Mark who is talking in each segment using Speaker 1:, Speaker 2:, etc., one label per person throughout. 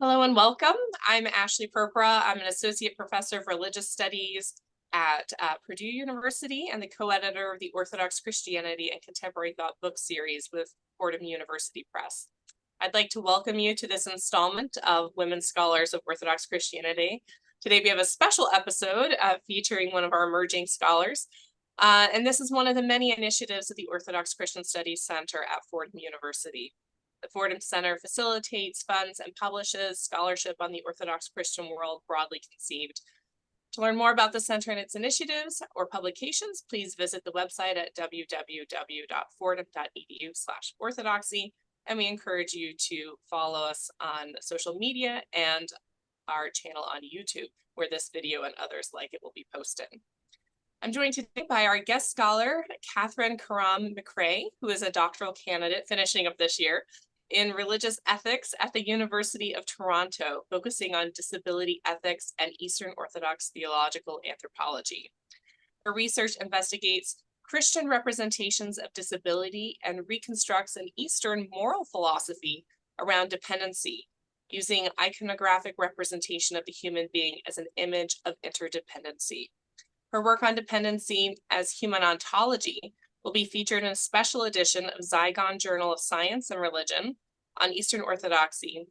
Speaker 1: Hello and welcome. I'm Ashley Purpura. I'm an associate professor of religious studies at Purdue University and the co-editor of the Orthodox Christianity and Contemporary Thought book series with Fordham University Press. I'd like to welcome you to this installment of Women Scholars of Orthodox Christianity. Today we have a special episode featuring one of our emerging scholars. And this is one of the many initiatives of the Orthodox Christian Studies Center at Fordham University. The Fordham Center facilitates, funds, and publishes scholarship on the Orthodox Christian world broadly conceived. To learn more about the center and its initiatives or publications, please visit the website at www.fordham.edu/orthodoxy, and we encourage you to follow us on social media and our channel on YouTube, where this video and others like it will be posted. I'm joined today by our guest scholar, Katherine Karam McCray, who is a doctoral candidate finishing up this year in religious ethics at the University of Toronto, focusing on disability ethics and Eastern Orthodox theological anthropology. Her research investigates Christian representations of disability and reconstructs an Eastern moral philosophy around dependency, using iconographic representation of the human being as an image of interdependency. Her work on dependency as human ontology will be featured in a special edition of Zygon Journal of Science and Religion on Eastern Orthodoxy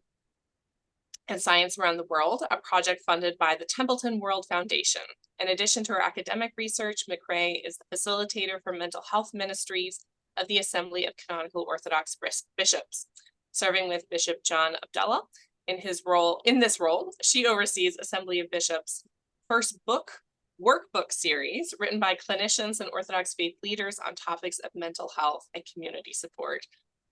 Speaker 1: and Science Around the World, a project funded by the Templeton World Foundation. In addition to her academic research, McCray is the facilitator for mental health ministries of the Assembly of Canonical Orthodox Bishops, serving with Bishop John Abdullah. In this role, she oversees Assembly of Bishops' first workbook series written by clinicians and Orthodox faith leaders on topics of mental health and community support.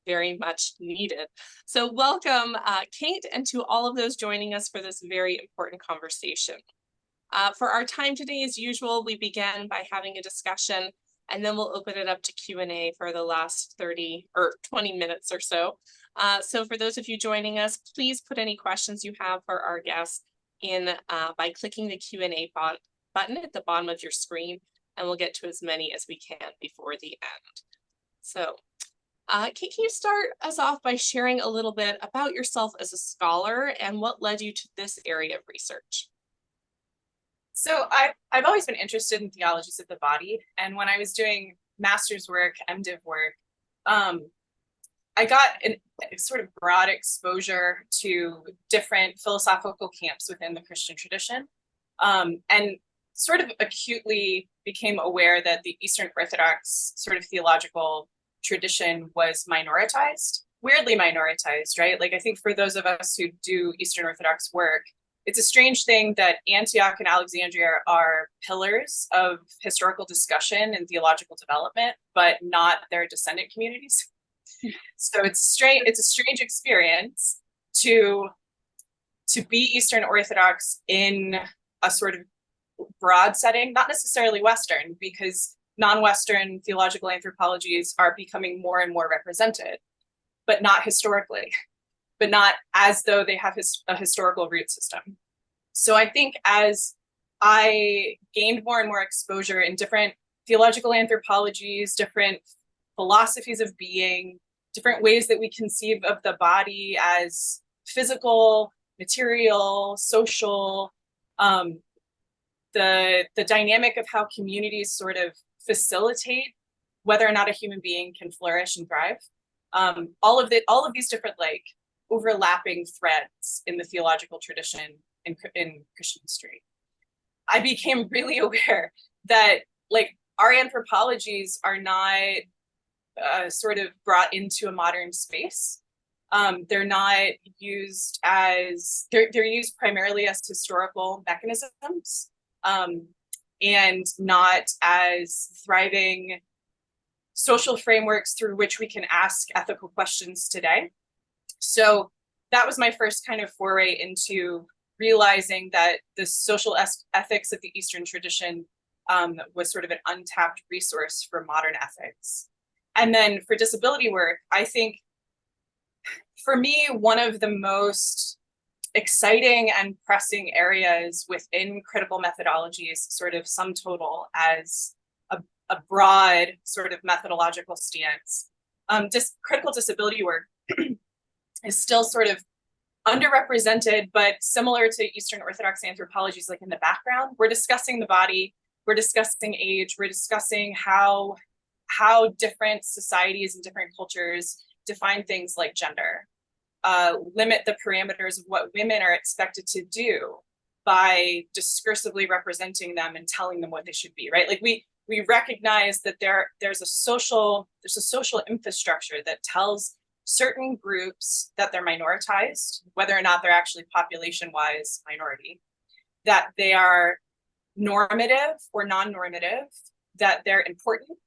Speaker 1: Very much needed. So welcome, Kate, and to all of those joining us for this very important conversation. For our time today, as usual, we begin by having a discussion, and then we'll open it up to Q&A for the last 30 or 20 minutes or so. So for those of you joining us, please put any questions you have for our guests in by clicking the Q&A button at the bottom of your screen, and we'll get to as many as we can before the end. So, Kate, can you start us off by sharing a little bit about yourself as a scholar and what led you to this area of research?
Speaker 2: So I've always been interested in theologies of the body, and when I was doing master's work, MDiv work, I got a sort of broad exposure to different philosophical camps within the Christian tradition, and sort of acutely became aware that the Eastern Orthodox sort of theological tradition was minoritized, weirdly minoritized, right? Like, I think for those of us who do Eastern Orthodox work, it's a strange thing that Antioch and Alexandria are pillars of historical discussion and theological development, but not their descendant communities. So it's a strange experience to be Eastern Orthodox in a sort of broad setting, not necessarily Western, because non-Western theological anthropologies are becoming more and more represented, but not historically, but not as though they have a historical root system. So I think as I gained more and more exposure in different theological anthropologies, different philosophies of being, different ways that we conceive of the body as physical, material, social, the dynamic of how communities sort of facilitate whether or not a human being can flourish and thrive. All of these different like overlapping threads in the theological tradition in Christian history. I became really aware that like our anthropologies are not sort of brought into a modern space. They're not used as, they're used primarily as historical mechanisms, and not as thriving social frameworks through which we can ask ethical questions today. So that was my first kind of foray into realizing that the social ethics of the Eastern tradition was sort of an untapped resource for modern ethics. And then for disability work, I think for me, one of the most exciting and pressing areas within critical methodologies, sort of sum total as a broad sort of methodological stance, critical disability work is still sort of underrepresented, but similar to Eastern Orthodox anthropologies, like in the background. We're discussing the body, we're discussing age, we're discussing how different societies and different cultures define things like gender, limit the parameters of what women are expected to do by discursively representing them and telling them what they should be, right? Like we recognize that there's a social infrastructure that tells certain groups that they're minoritized, whether or not they're actually population-wise minority, that they are normative or non-normative, that they're important,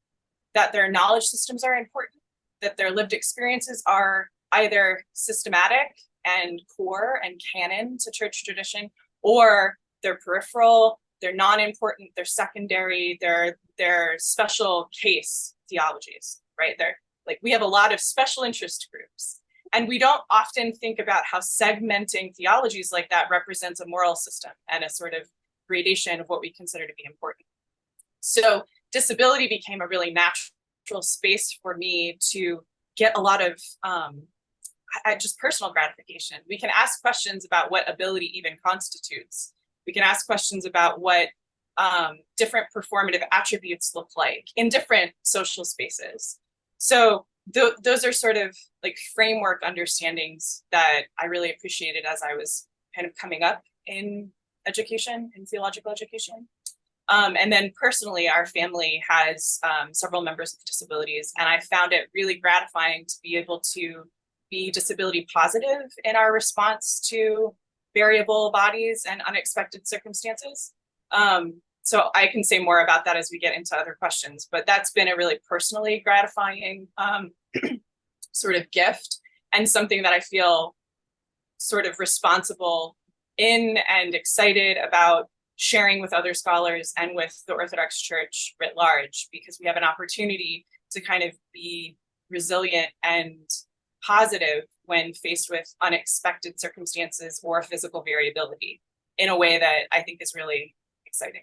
Speaker 2: that their knowledge systems are important, that their lived experiences are either systematic and core and canon to church tradition, or they're peripheral, they're non-important, they're secondary, they're special case theologies, right? They're like, we have a lot of special interest groups, and we don't often think about how segmenting theologies like that represents a moral system and a sort of gradation of what we consider to be important. So disability became a really natural space for me to get a lot of just personal gratification. We can ask questions about what ability even constitutes. We can ask questions about what different performative attributes look like in different social spaces. So those are sort of like framework understandings that I really appreciated as I was kind of coming up in education, in theological education. And then personally, our family has several members with disabilities, and I found it really gratifying to be able to be disability positive in our response to variable bodies and unexpected circumstances. So I can say more about that as we get into other questions, but that's been a really personally gratifying sort of gift, and something that I feel sort of responsible in and excited about sharing with other scholars and with the Orthodox Church writ large, because we have an opportunity to kind of be resilient and positive when faced with unexpected circumstances or physical variability in a way that I think is really exciting.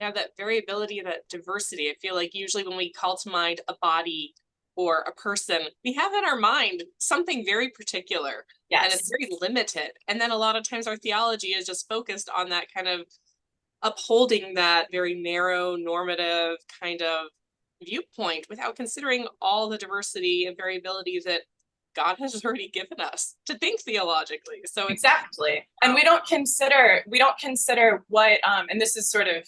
Speaker 1: Yeah, that variability, that diversity. I feel like usually when we call to mind a body or a person, we have in our mind something very particular.
Speaker 2: Yes.
Speaker 1: And it's very limited. And then a lot of times our theology is just focused on that kind of upholding that very narrow, normative kind of viewpoint without considering all the diversity and variability that God has already given us to think theologically. So
Speaker 2: exactly. And we don't consider what, and this is sort of,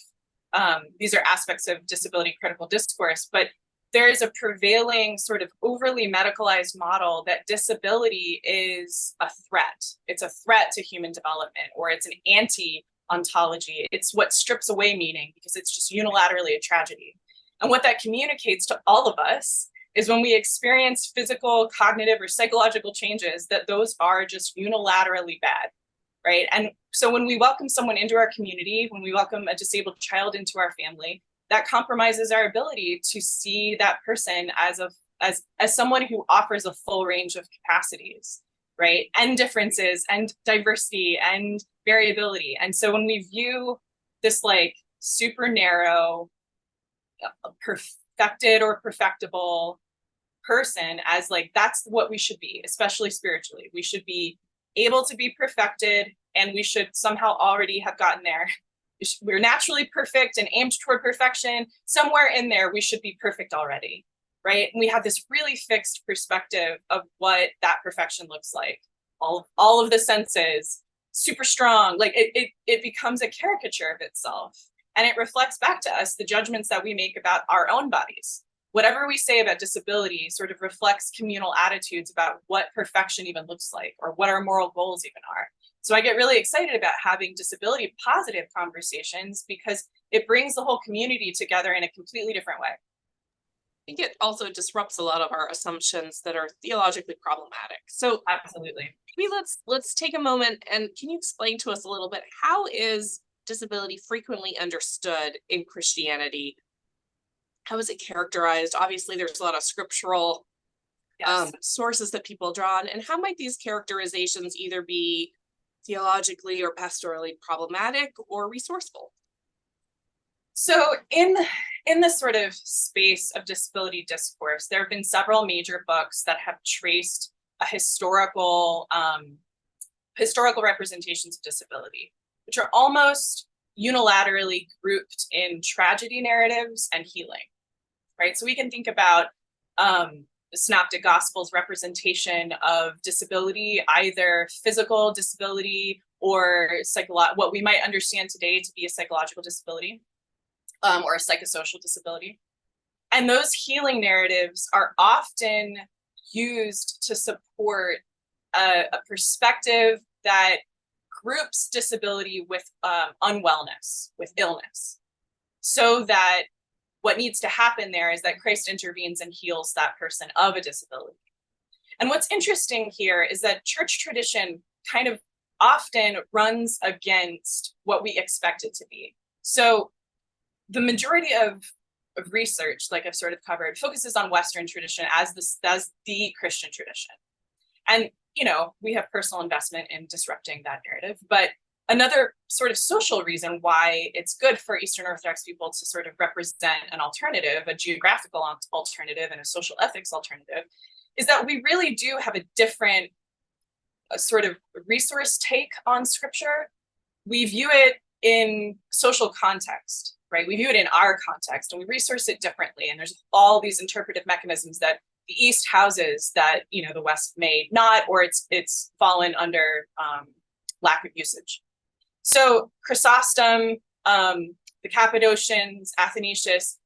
Speaker 2: these are aspects of disability critical discourse, but there is a prevailing sort of overly medicalized model that disability is a threat. It's a threat to human development, or it's an anti-ontology. It's what strips away meaning because it's just unilaterally a tragedy. And what that communicates to all of us is when we experience physical, cognitive, or psychological changes, that those are just unilaterally bad, right? And so when we welcome someone into our community, when we welcome a disabled child into our family, that compromises our ability to see that person as someone who offers a full range of capacities, right? And differences and diversity and variability. And so when we view this like super narrow, perfected or perfectible person as like, that's what we should be, especially spiritually. We should be able to be perfected, and we should somehow already have gotten there. We're naturally perfect and aimed toward perfection. Somewhere in there, we should be perfect already, right? And we have this really fixed perspective of what that perfection looks like. All of the senses, super strong, like it becomes a caricature of itself. And it reflects back to us the judgments that we make about our own bodies. Whatever we say about disability sort of reflects communal attitudes about what perfection even looks like, or what our moral goals even are. So I get really excited about having disability positive conversations because it brings the whole community together in a completely different way.
Speaker 1: I think it also disrupts a lot of our assumptions that are theologically problematic. So
Speaker 2: absolutely.
Speaker 1: Maybe let's take a moment, and can you explain to us a little bit, how is disability frequently understood in Christianity? How is it characterized? Obviously, there's a lot of scriptural sources that people draw on, and how might these characterizations either be theologically or pastorally problematic or resourceful?
Speaker 2: So in this sort of space of disability discourse, there have been several major books that have traced a historical historical representations of disability, which are almost unilaterally grouped in tragedy narratives and healing, right? So we can think about the Synoptic Gospels representation of disability, either physical disability or what we might understand today to be a psychological disability, or a psychosocial disability. And those healing narratives are often used to support a perspective that groups disability with unwellness, with illness, so that what needs to happen there is that Christ intervenes and heals that person of a disability. And what's interesting here is that church tradition kind of often runs against what we expect it to be. So the majority of research, like I've sort of covered, focuses on Western tradition as the Christian tradition. And, you know, we have personal investment in disrupting that narrative. But another sort of social reason why it's good for Eastern Orthodox people to sort of represent an alternative, a geographical alternative and a social ethics alternative, is that we really do have a different sort of resource take on scripture. We view it in social context, right? We view it in our context and we resource it differently. And there's all these interpretive mechanisms that the East houses that, you know, the West may not, or it's fallen under lack of usage. So Chrysostom, the Cappadocians, Athanasius,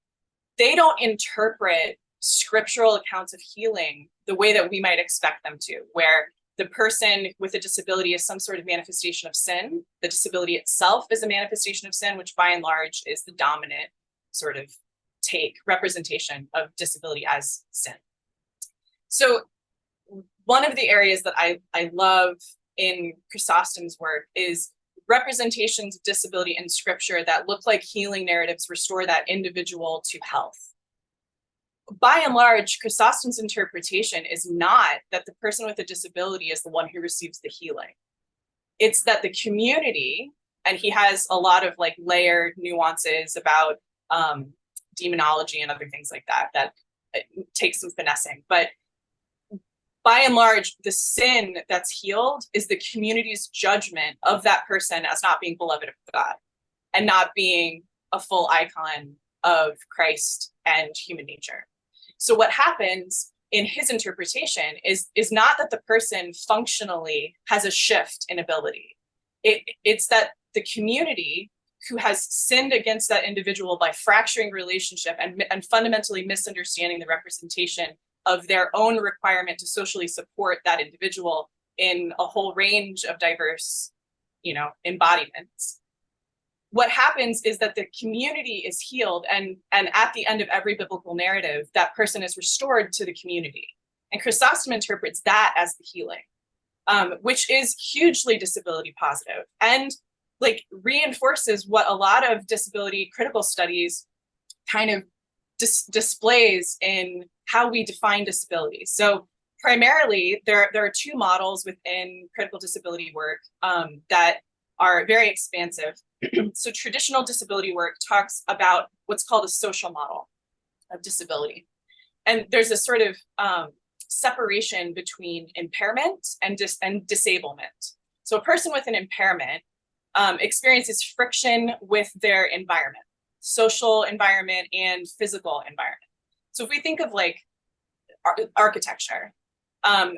Speaker 2: they don't interpret scriptural accounts of healing the way that we might expect them to, where the person with a disability is some sort of manifestation of sin. The disability itself is a manifestation of sin, which by and large is the dominant sort of representation of disability as sin. So one of the areas that I love in Chrysostom's work is representations of disability in scripture that look like healing narratives restore that individual to health. By and large, Chrysostom's interpretation is not that the person with a disability is the one who receives the healing. It's that the community, and he has a lot of like layered nuances about demonology and other things like that, that takes some finessing. But by and large, the sin that's healed is the community's judgment of that person as not being beloved of God and not being a full icon of Christ and human nature. So what happens in his interpretation is not that the person functionally has a shift in ability. It's that the community who has sinned against that individual by fracturing relationship and fundamentally misunderstanding the representation of their own requirement to socially support that individual in a whole range of diverse, you know, embodiments. What happens is that the community is healed, and at the end of every biblical narrative, that person is restored to the community. And Chrysostom interprets that as the healing, which is hugely disability positive and like reinforces what a lot of disability critical studies kind of displays in how we define disability. So primarily, there are two models within critical disability work that are very expansive. So traditional disability work talks about what's called a social model of disability. And there's a sort of separation between impairment and disablement. So a person with an impairment experiences friction with their environment, social environment and physical environment. So if we think of like architecture,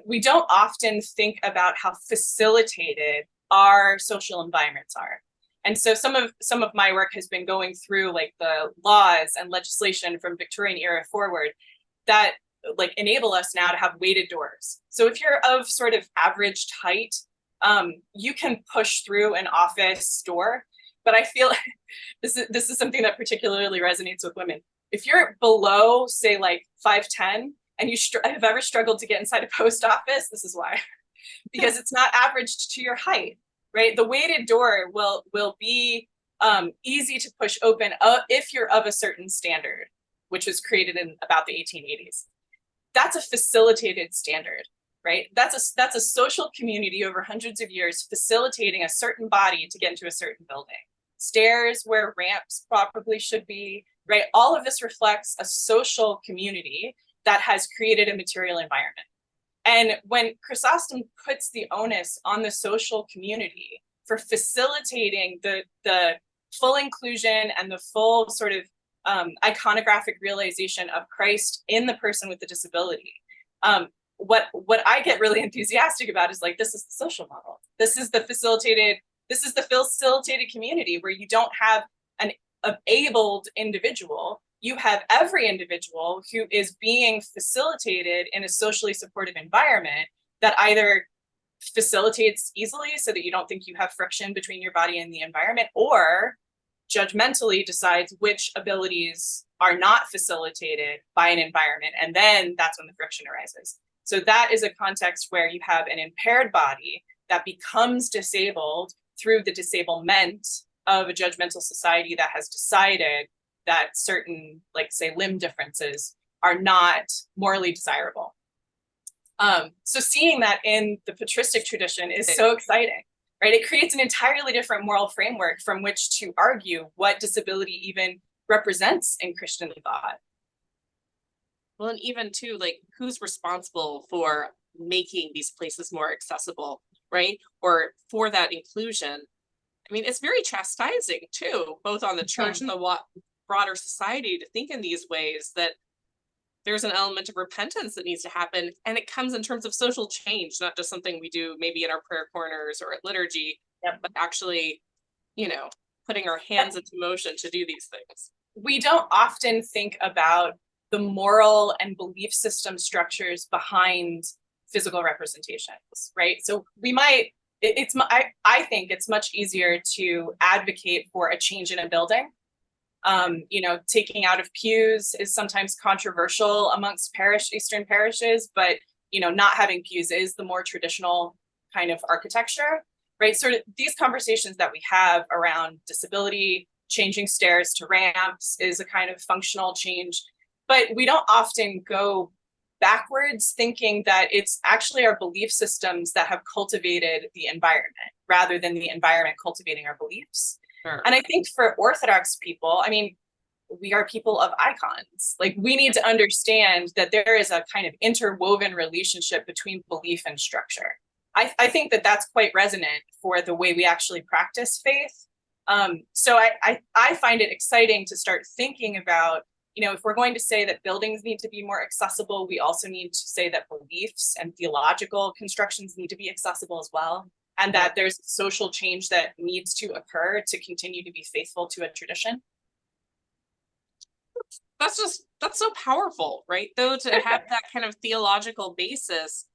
Speaker 2: we don't often think about how facilitated our social environments are. And so some of my work has been going through like the laws and legislation from Victorian era forward that like enable us now to have weighted doors. So if you're of sort of average height, you can push through an office door. But I feel this is something that particularly resonates with women. If you're below, say, like 5'10", and you have ever struggled to get inside a post office, this is why, because it's not averaged to your height, right? The weighted door will be easy to push open if you're of a certain standard, which was created in about the 1880s. That's a facilitated standard, right? That's a social community over hundreds of years facilitating a certain body to get into a certain building. Stairs where ramps probably should be, right? All of this reflects a social community that has created a material environment. And when Chrysostom puts the onus on the social community for facilitating the full inclusion and the full sort of iconographic realization of Christ in the person with the disability, what I get really enthusiastic about is like, this is the social model. This is the facilitated community where you don't have an abled individual. You have every individual who is being facilitated in a socially supportive environment that either facilitates easily so that you don't think you have friction between your body and the environment, or judgmentally decides which abilities are not facilitated by an environment. And then that's when the friction arises. So that is a context where you have an impaired body that becomes disabled through the disablement of a judgmental society that has decided that certain, like say, limb differences are not morally desirable. So seeing that in the patristic tradition is so exciting, right? It creates an entirely different moral framework from which to argue what disability even represents in Christian thought.
Speaker 1: Well, and even too, like, who's responsible for making these places more accessible, right? Or for that inclusion. I mean, it's very chastising too, both on the church and the broader society, to think in these ways, that there's an element of repentance that needs to happen. And it comes in terms of social change, not just something we do maybe in our prayer corners or at liturgy, but actually, you know, putting our hands into motion to do these things.
Speaker 2: We don't often think about the moral and belief system structures behind physical representations, right? So we might, I think it's much easier to advocate for a change in a building. You know, taking out of pews is sometimes controversial amongst Eastern parishes, but, you know, not having pews is the more traditional kind of architecture, right? Sort of these conversations that we have around disability, changing stairs to ramps is a kind of functional change, but we don't often go backwards thinking that it's actually our belief systems that have cultivated the environment rather than the environment cultivating our beliefs.
Speaker 1: Sure.
Speaker 2: And I think for Orthodox people, I mean, we are people of icons. Like, we need to understand that there is a kind of interwoven relationship between belief and structure. I think that that's quite resonant for the way we actually practice faith. So I find it exciting to start thinking about, you know, if we're going to say that buildings need to be more accessible, we also need to say that beliefs and theological constructions need to be accessible as well. And that there's social change that needs to occur to continue to be faithful to a tradition.
Speaker 1: That's so powerful, right? Though, to have that kind of theological basis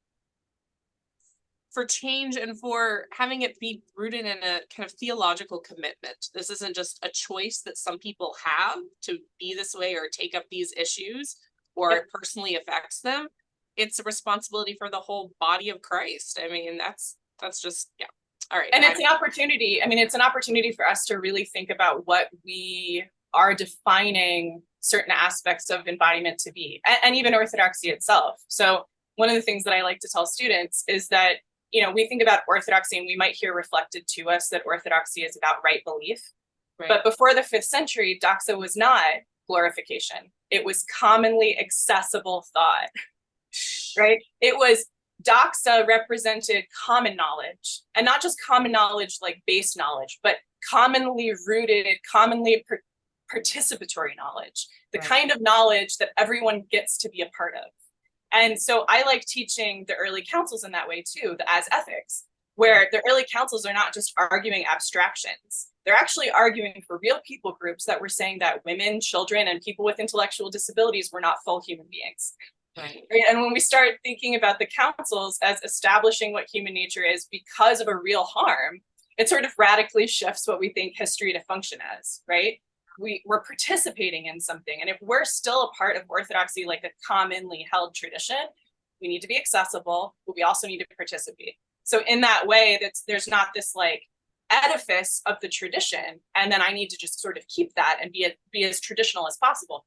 Speaker 1: for change and for having it be rooted in a kind of theological commitment. This isn't just a choice that some people have to be this way or take up these issues, or it personally affects them. It's a responsibility for the whole body of Christ. I mean, that's just, yeah. All right.
Speaker 2: And it's an opportunity. I mean, it's an opportunity for us to really think about what we are defining certain aspects of embodiment to be, and even orthodoxy itself. So one of the things that I like to tell students is that, you know, we think about orthodoxy and we might hear reflected to us that orthodoxy is about right belief. Right. But before the 5th century, doxa was not glorification. It was commonly accessible thought, right? It was, doxa represented common knowledge, and not just common knowledge like base knowledge, but commonly rooted, commonly participatory knowledge, the kind of knowledge that everyone gets to be a part of. And so I like teaching the early councils in that way too, as ethics, where the early councils are not just arguing abstractions. They're actually arguing for real people groups that were saying that women, children, and people with intellectual disabilities were not full human beings. Right. And when we start thinking about the councils as establishing what human nature is because of a real harm, it sort of radically shifts what we think history to function as, right? We're participating in something. And if we're still a part of orthodoxy, like a commonly held tradition, we need to be accessible, but we also need to participate. So in that way, there's not this like edifice of the tradition, and then I need to just sort of keep that and be as traditional as possible.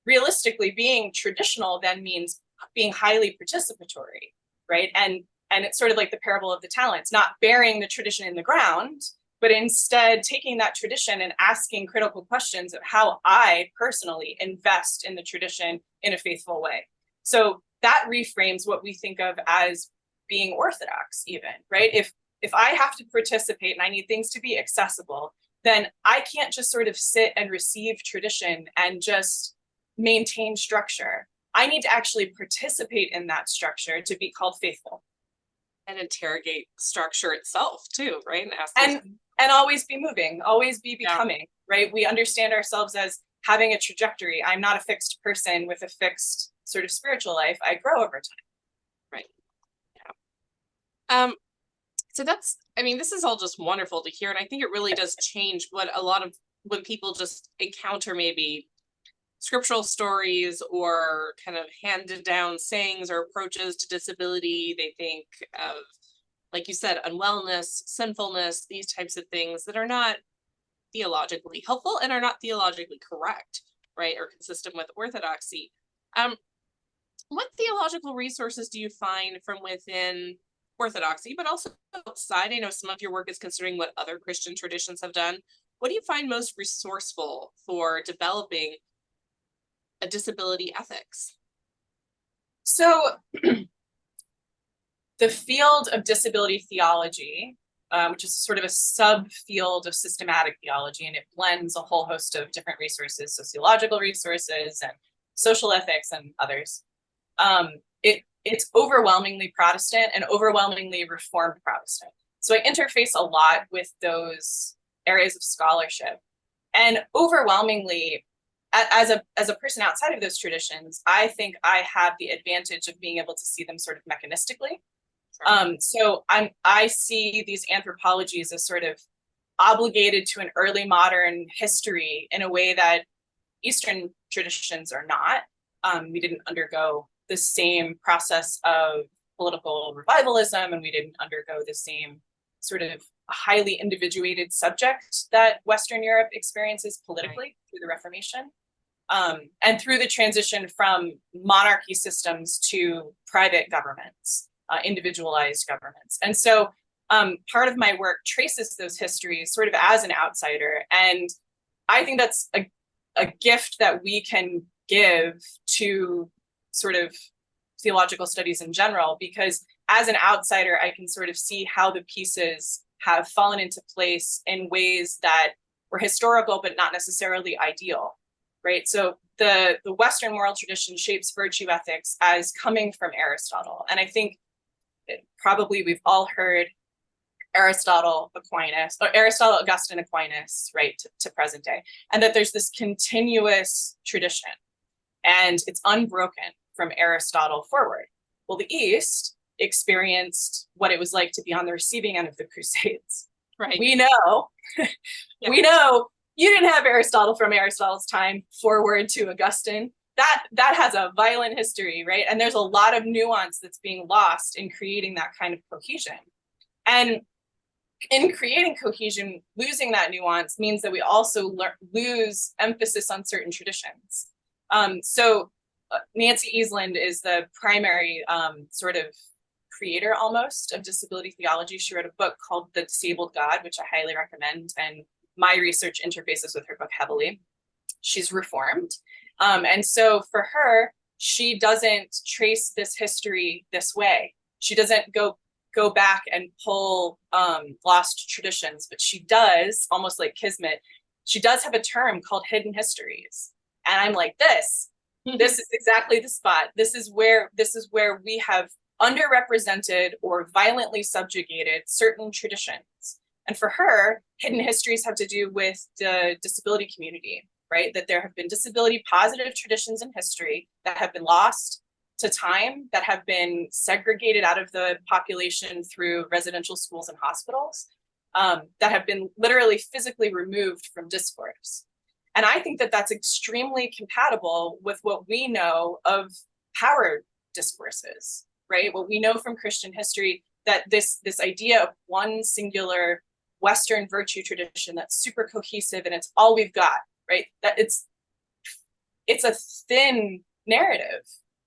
Speaker 2: Realistically, being traditional then means being highly participatory, right? And it's sort of like the parable of the talents, not burying the tradition in the ground, but instead taking that tradition and asking critical questions of how I personally invest in the tradition in a faithful way. So that reframes what we think of as being orthodox even, right? If I have to participate and I need things to be accessible, then I can't just sort of sit and receive tradition and just maintain structure. I need to actually participate in that structure to be called faithful.
Speaker 1: And interrogate structure itself too, right? And ask
Speaker 2: And always be moving, always be becoming, right? We understand ourselves as having a trajectory. I'm not a fixed person with a fixed sort of spiritual life. I grow over time.
Speaker 1: Right. Yeah. So that's, I mean, this is all just wonderful to hear. And I think it really does change what a lot of, when people just encounter maybe scriptural stories or kind of handed down sayings or approaches to disability, they think of, like you said, unwellness, sinfulness, these types of things that are not theologically helpful and are not theologically correct, right, or consistent with orthodoxy. What theological resources do you find from within orthodoxy, but also outside? I know some of your work is considering what other Christian traditions have done. What do you find most resourceful for developing a disability ethics?
Speaker 2: So the field of disability theology, which is sort of a subfield of systematic theology, and it blends a whole host of different resources, sociological resources and social ethics and others. It's overwhelmingly Protestant and overwhelmingly Reformed Protestant. So I interface a lot with those areas of scholarship. And overwhelmingly, as a person outside of those traditions, I think I have the advantage of being able to see them sort of mechanistically. So I see these anthropologies as sort of obligated to an early modern history in a way that Eastern traditions are not. We didn't undergo the same process of political revivalism, and we didn't undergo the same sort of highly individuated subject that Western Europe experiences politically through the Reformation, and through the transition from monarchy systems to private governments, individualized governments. And so part of my work traces those histories sort of as an outsider. And I think that's a gift that we can give to sort of theological studies in general, because as an outsider, I can sort of see how the pieces have fallen into place in ways that were historical, but not necessarily ideal, right? So the Western moral tradition shapes virtue ethics as coming from Aristotle. And I think probably we've all heard Aristotle, Augustine, Aquinas, right, to present day, and that there's this continuous tradition and it's unbroken from Aristotle forward. Well, the East experienced what it was like to be on the receiving end of the Crusades.
Speaker 1: Right.
Speaker 2: We know, we know you didn't have Aristotle from Aristotle's time forward to Augustine. That has a violent history, right? And there's a lot of nuance that's being lost in creating that kind of cohesion. And in creating cohesion, losing that nuance means that we also lose emphasis on certain traditions. So Nancy Easland is the primary sort of creator almost of disability theology. She wrote a book called The Disabled God, which I highly recommend. And my research interfaces with her book heavily. She's Reformed. And so for her, she doesn't trace this history this way. She doesn't go back and pull lost traditions, but she does, almost like Kismet, she does have a term called hidden histories. And I'm like, this is exactly the spot. This is where we have underrepresented or violently subjugated certain traditions. And for her, hidden histories have to do with the disability community, right? That there have been disability positive traditions in history that have been lost to time, that have been segregated out of the population through residential schools and hospitals, that have been literally physically removed from discourse. And I think that that's extremely compatible with what we know of power discourses, right? What we know from Christian history, that this idea of one singular Western virtue tradition that's super cohesive and it's all we've got, right? That it's a thin narrative.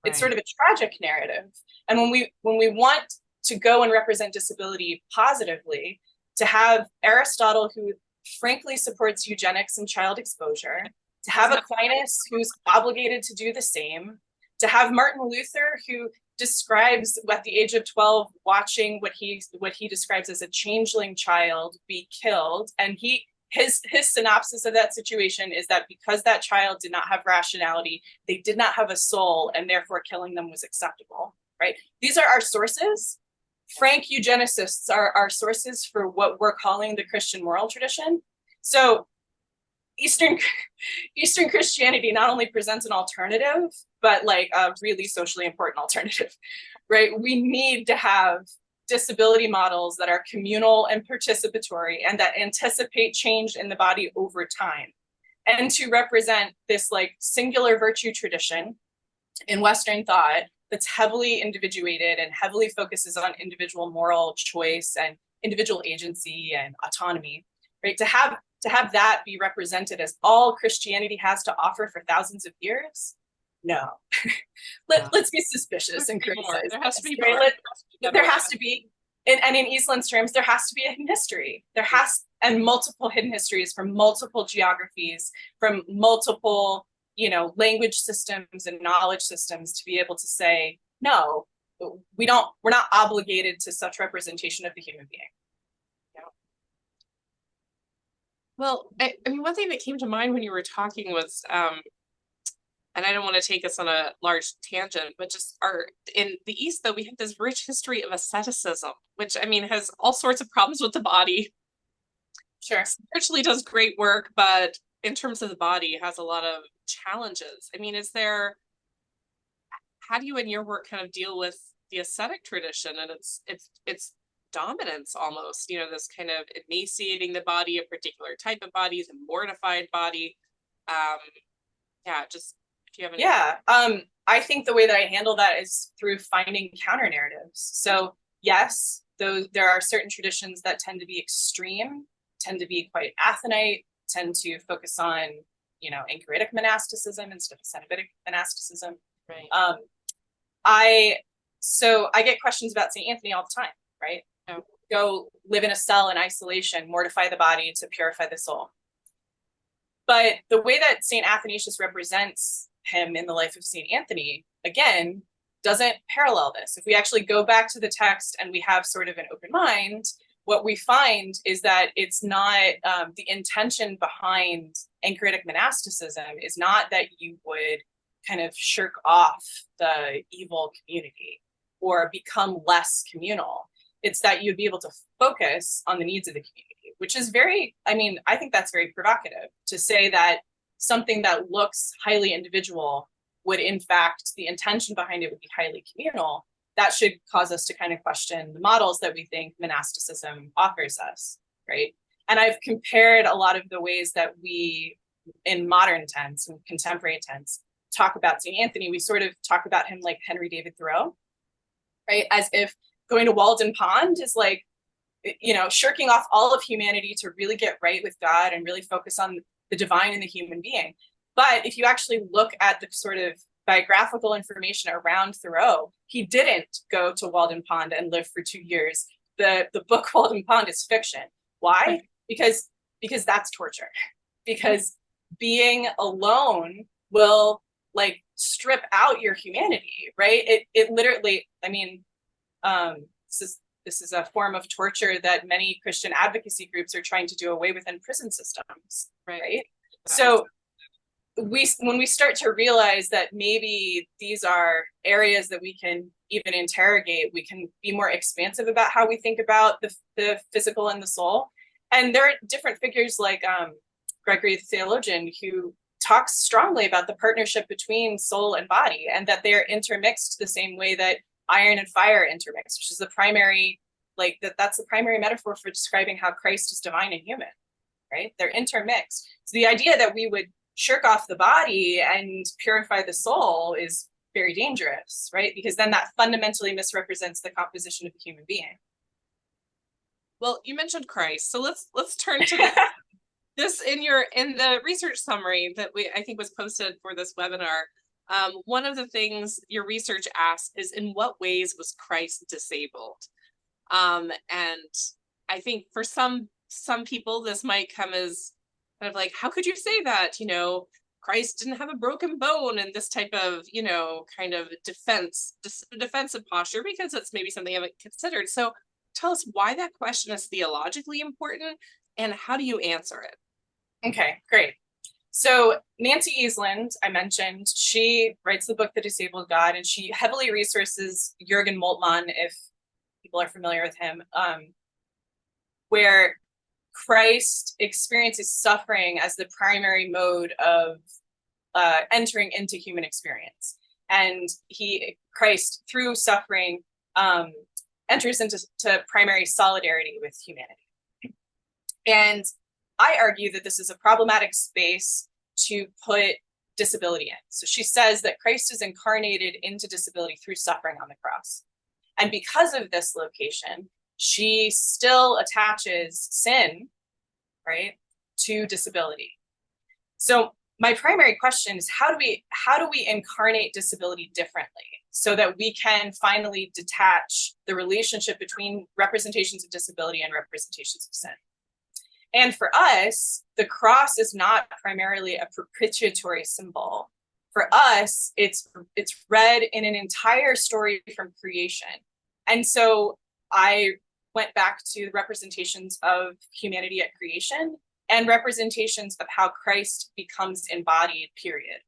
Speaker 2: Right. It's sort of a tragic narrative. And when we want to go and represent disability positively, to have Aristotle, who frankly supports eugenics and child exposure, to have Aquinas, who's obligated to do the same, To have Martin Luther, who describes at the age of 12 watching what he describes as a changeling child be killed, and his synopsis of that situation is that because that child did not have rationality, they did not have a soul, and therefore killing them was acceptable, right? These are our sources. Frank eugenicists are our sources for what we're calling the Christian moral tradition. So Eastern Christianity not only presents an alternative, but like a really socially important alternative, right? We need to have disability models that are communal and participatory and that anticipate change in the body over time, and to represent this like singular virtue tradition in Western thought that's heavily individuated and heavily focuses on individual moral choice and individual agency and autonomy, right? To have that be represented as all Christianity has to offer for thousands of years, no. Let's be suspicious and criticize.
Speaker 1: There has to be
Speaker 2: more.
Speaker 1: Right?
Speaker 2: There has to be, and in Eastland's terms, there has to be a hidden history. And multiple hidden histories from multiple geographies, from multiple, language systems and knowledge systems, to be able to say, no, we're not obligated to such representation of the human being.
Speaker 1: Well, I mean, one thing that came to mind when you were talking was, and I don't want to take us on a large tangent, but just in the East, though, we have this rich history of asceticism, which I mean has all sorts of problems with the body.
Speaker 2: Sure.
Speaker 1: Spiritually does great work, but in terms of the body, has a lot of challenges. I mean, how do you in your work kind of deal with the ascetic tradition and its dominance almost, this kind of emaciating the body, a particular type of body, the mortified body? Just if you have any.
Speaker 2: I think the way that I handle that is through finding counter narratives. So yes, there are certain traditions that tend to be extreme, tend to be quite Athonite, tend to focus on, anchoritic monasticism instead of cenobitic monasticism.
Speaker 1: Right.
Speaker 2: I get questions about St. Anthony all the time, right?
Speaker 1: Oh.
Speaker 2: Go live in a cell in isolation, mortify the body to purify the soul. But the way that St. Athanasius represents him in the life of St. Anthony, again, doesn't parallel this. If we actually go back to the text and we have sort of an open mind, what we find is that it's not the intention behind anchoritic monasticism is not that you would kind of shirk off the evil community or become less communal. It's that you'd be able to focus on the needs of the community, which is I think that's very provocative to say that something that looks highly individual would, in fact, the intention behind it would be highly communal. That should cause us to kind of question the models that we think monasticism offers us, right? And I've compared a lot of the ways that we, in modern tense and contemporary tense, talk about St. Anthony. We sort of talk about him like Henry David Thoreau, right? As if going to Walden Pond is like, shirking off all of humanity to really get right with God and really focus on the divine in the human being. But if you actually look at the sort of biographical information around Thoreau, he didn't go to Walden Pond and live for 2 years. The book Walden Pond is fiction. Why? Because that's torture. Because being alone will like strip out your humanity, right? It literally, this is a form of torture that many Christian advocacy groups are trying to do away with in prison systems, right? So when we start to realize that maybe these are areas that we can even interrogate, we can be more expansive about how we think about the physical and the soul. And there are different figures like Gregory the theologian who talks strongly about the partnership between soul and body, and that they're intermixed the same way that iron and fire intermix, which is the primary, that's the primary metaphor for describing how Christ is divine and human, right? They're intermixed. So the idea that we would shirk off the body and purify the soul is very dangerous, right? Because then that fundamentally misrepresents the composition of the human being.
Speaker 1: Well, you mentioned Christ, so let's turn to this in the research summary that I think was posted for this webinar. One of the things your research asked is, in what ways was Christ disabled? And I think for some people, this might come as kind of like, how could you say that? Christ didn't have a broken bone, and this type of, you know, kind of defensive posture, because it's maybe something I haven't considered. So tell us why that question is theologically important, and how do you answer it?
Speaker 2: Okay, great. So Nancy Easland, I mentioned, she writes the book The Disabled God, and she heavily resources Jürgen Moltmann, if people are familiar with him, where Christ experiences suffering as the primary mode of entering into human experience. And Christ, through suffering, enters into primary solidarity with humanity. And I argue that this is a problematic space to put disability in. So she says that Christ is incarnated into disability through suffering on the cross. And because of this location, she still attaches sin, right, to disability. So my primary question is, how do we incarnate disability differently so that we can finally detach the relationship between representations of disability and representations of sin? And for us, the cross is not primarily a propitiatory symbol. For us, it's read in an entire story from creation. And so I went back to the representations of humanity at creation and representations of how Christ becomes embodied, period.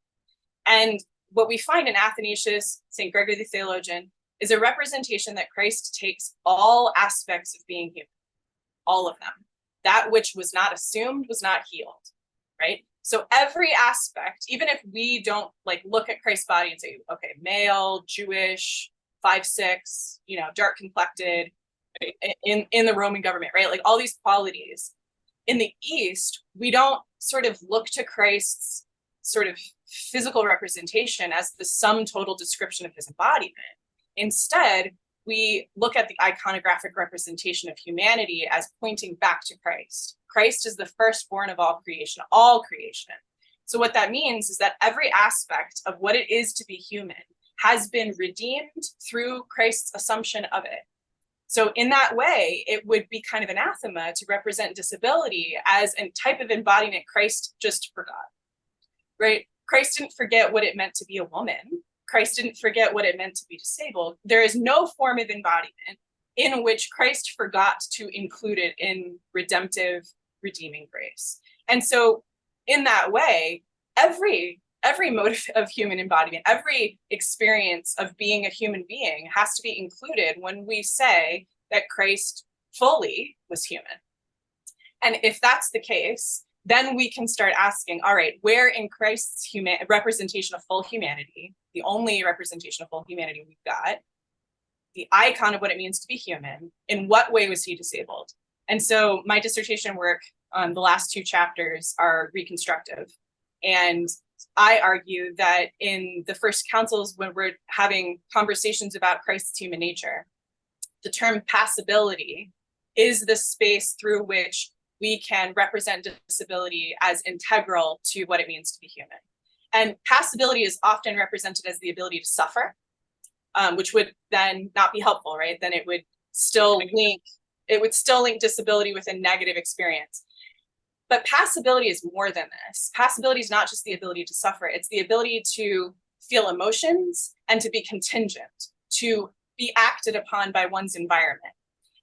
Speaker 2: And what we find in Athanasius, St. Gregory the Theologian, is a representation that Christ takes all aspects of being human, all of them. That which was not assumed was not healed, right? So every aspect, even if we don't like look at Christ's body and say, okay, male, Jewish, 5'6", you know, dark complected, in the Roman government, right? Like all these qualities. In the East, we don't sort of look to Christ's sort of physical representation as the sum total description of his embodiment. Instead, we look at the iconographic representation of humanity as pointing back to Christ. Christ is the firstborn of all creation, all creation. So what that means is that every aspect of what it is to be human has been redeemed through Christ's assumption of it. So in that way, it would be kind of anathema to represent disability as a type of embodiment Christ just forgot, right? Christ didn't forget what it meant to be a woman. Christ didn't forget what it meant to be disabled. There is no form of embodiment in which Christ forgot to include it in redemptive, redeeming grace. And so in that way, every mode of human embodiment, every experience of being a human being has to be included when we say that Christ fully was human. And if that's the case, then we can start asking, all right, where in Christ's representation of full humanity, the only representation of full humanity we've got, the icon of what it means to be human, in what way was he disabled? And so my dissertation work on the last two chapters are reconstructive. And I argue that in the first councils, when we're having conversations about Christ's human nature, the term passibility is the space through which we can represent disability as integral to what it means to be human. And passibility is often represented as the ability to suffer, which would then not be helpful, right? Then it would still link disability with a negative experience. But passibility is more than this. Passibility is not just the ability to suffer, it's the ability to feel emotions and to be contingent, to be acted upon by one's environment.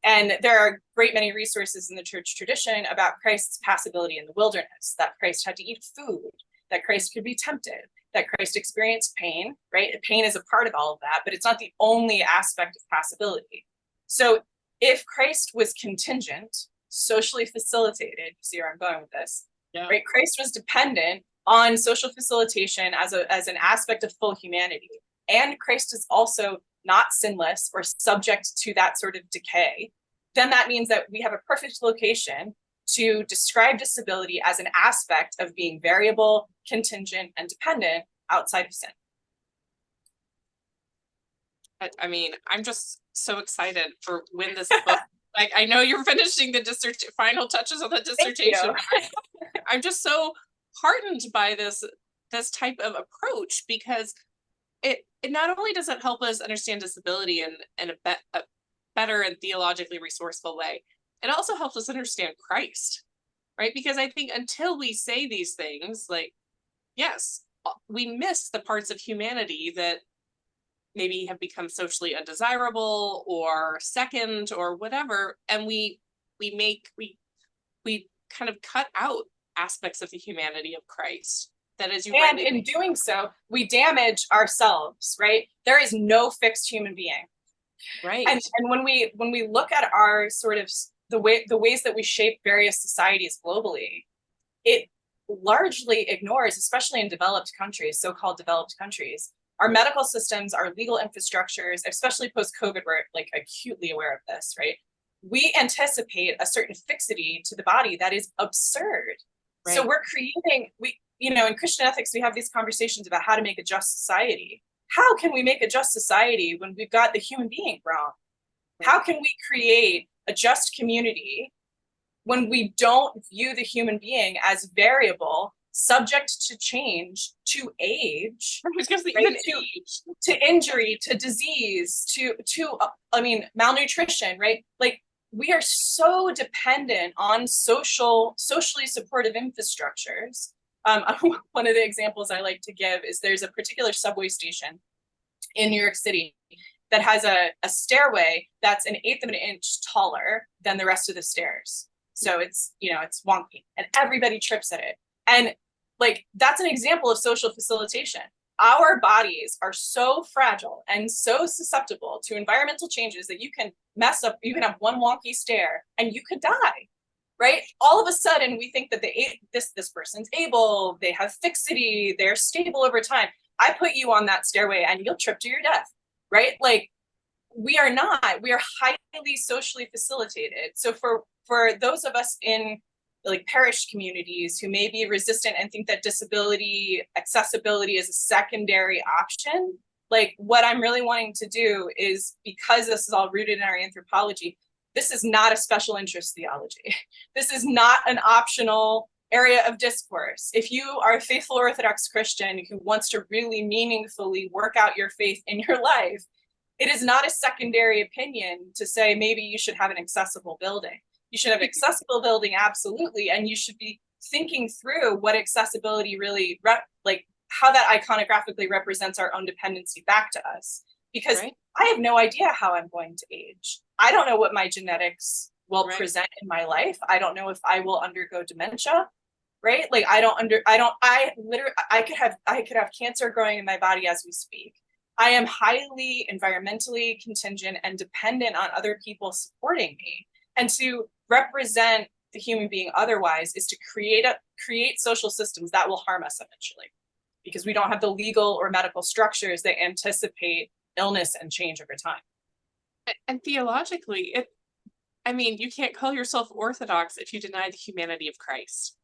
Speaker 2: And there are a great many resources in the church tradition about Christ's passibility in the wilderness, that Christ had to eat food, that Christ could be tempted, that Christ experienced pain, right? Pain is a part of all of that, but it's not the only aspect of passibility. So if Christ was contingent, socially facilitated, you see where I'm going with this, yeah. Right? Christ was dependent on social facilitation as an aspect of full humanity. And Christ is also not sinless or subject to that sort of decay. Then that means that we have a perfect location to describe disability as an aspect of being variable, contingent, and dependent outside of sin.
Speaker 1: I mean, I'm just so excited for when this book, like, I know you're finishing the final touches of the dissertation. I'm just so heartened by this type of approach, because it not only does it help us understand disability in a better and theologically resourceful way, it also helps us understand Christ, right? Because I think until we say these things, like, yes, we miss the parts of humanity that maybe have become socially undesirable or second or whatever, and we kind of cut out aspects of the humanity of Christ. That is,
Speaker 2: and in doing so, we damage ourselves, right? There is no fixed human being.
Speaker 1: Right.
Speaker 2: And when we look at our sort of the ways that we shape various societies globally, it largely ignores, especially in developed countries, so-called developed countries, our medical systems, our legal infrastructures, especially post-COVID, we're like acutely aware of this, right? We anticipate a certain fixity to the body that is absurd. Right. So we're creating, in Christian ethics, we have these conversations about how to make a just society. How can we make a just society when we've got the human being wrong? How can we create a just community when we don't view the human being as variable, subject to change, to age, right? To injury, to disease, to malnutrition, right? Like, we are so dependent on socially supportive infrastructures. One of the examples I like to give is there's a particular subway station in New York City that has a stairway that's an eighth of an inch taller than the rest of the stairs. So it's wonky and everybody trips at it. And like, that's an example of social facilitation. Our bodies are so fragile and so susceptible to environmental changes that you can mess up, you can have one wonky stair and you could die, right? All of a sudden we think that this person's able, they have fixity, they're stable over time. I put you on that stairway and you'll trip to your death, right? Like, we are not, we are highly socially facilitated. So for those of us in like parish communities who may be resistant and think that disability accessibility is a secondary option, like, what I'm really wanting to do is, because this is all rooted in our anthropology, this is not a special interest theology. This is not an optional area of discourse. If you are a faithful Orthodox Christian who wants to really meaningfully work out your faith in your life, it is not a secondary opinion to say maybe you should have an accessible building. You should have accessible building, absolutely, and you should be thinking through what accessibility really, how that iconographically represents our own dependency back to us. Because I have no idea how I'm going to age. I don't know what my genetics will present in my life. I don't know if I will undergo dementia, right? Like, I could have cancer growing in my body as we speak. I am highly environmentally contingent and dependent on other people supporting me. And to represent the human being otherwise is to create social systems that will harm us eventually, because we don't have the legal or medical structures that anticipate illness and change over time.
Speaker 1: And theologically, you can't call yourself Orthodox if you deny the humanity of Christ.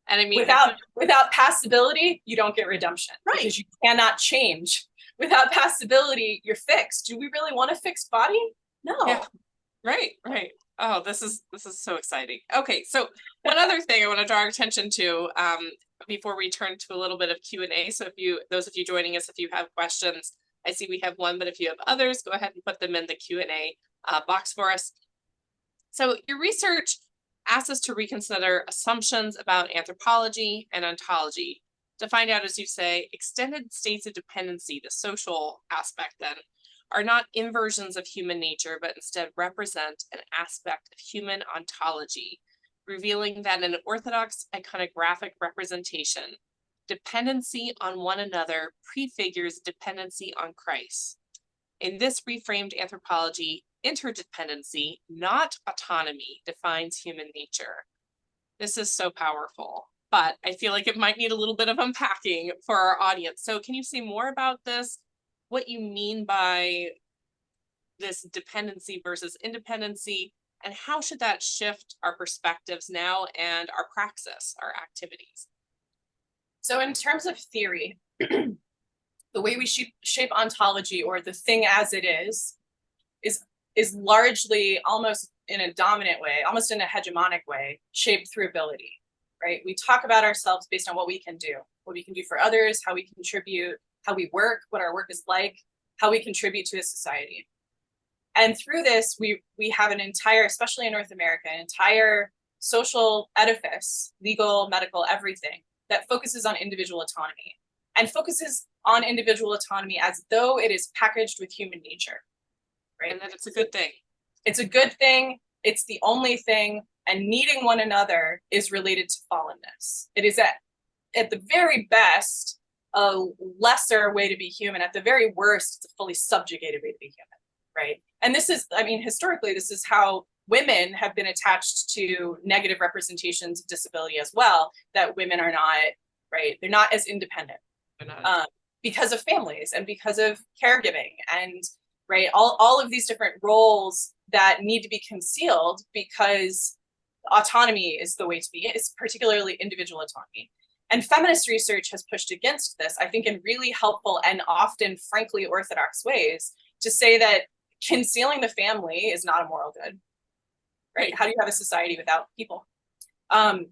Speaker 1: And I mean,
Speaker 2: without passability, you don't get redemption, right? Because you cannot change. Without passability, you're fixed. Do we really want a fixed body? No.
Speaker 1: Yeah. Right. Oh, this is so exciting. Okay, so one other thing I want to draw our attention to before we turn to a little bit of Q&A. So those of you joining us, if you have questions, I see we have one, but if you have others, go ahead and put them in the Q&A box for us. So your research asks us to reconsider assumptions about anthropology and ontology to find out, as you say, extended states of dependency, the social aspect then, are not inversions of human nature, but instead represent an aspect of human ontology, revealing that in an Orthodox iconographic representation, dependency on one another prefigures dependency on Christ. In this reframed anthropology, interdependency, not autonomy, defines human nature. This is so powerful, but I feel like it might need a little bit of unpacking for our audience. So can you say more about this? What you mean by this dependency versus independency, and how should that shift our perspectives now and our praxis, our activities?
Speaker 2: So in terms of theory, the way we shape ontology, or the thing as it is largely, almost in a dominant way, almost in a hegemonic way, shaped through ability, right? We talk about ourselves based on what we can do for others, how we contribute, how we work, what our work is like, how we contribute to a society. And through this, we have an entire, especially in North America, an entire social edifice, legal, medical, everything, that focuses on individual autonomy and focuses on individual autonomy as though it is packaged with human nature, right?
Speaker 1: And that it's a good thing.
Speaker 2: It's a good thing. It's the only thing. And needing one another is related to fallenness. It is at the very best, a lesser way to be human. At the very worst, it's a fully subjugated way to be human, right? And this is, I mean, historically, this is how women have been attached to negative representations of disability as well, that women are not, right? They're not as independent because of families and because of caregiving and, right, all of these different roles that need to be concealed because autonomy is the way to be, it's particularly individual autonomy. And feminist research has pushed against this, I think, in really helpful and often, frankly, orthodox ways to say that concealing the family is not a moral good, right? How do you have a society without people? And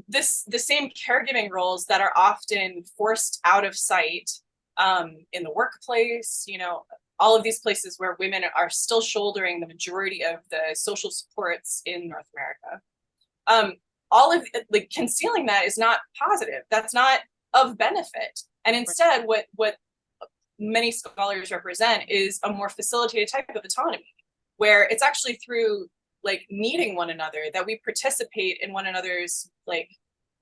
Speaker 2: the same caregiving roles that are often forced out of sight in the workplace, you know, all of these places where women are still shouldering the majority of the social supports in North America. All of like concealing that is not positive. That's not of benefit. And instead, what many scholars represent is a more facilitated type of autonomy, where it's actually through like needing one another that we participate in one another's like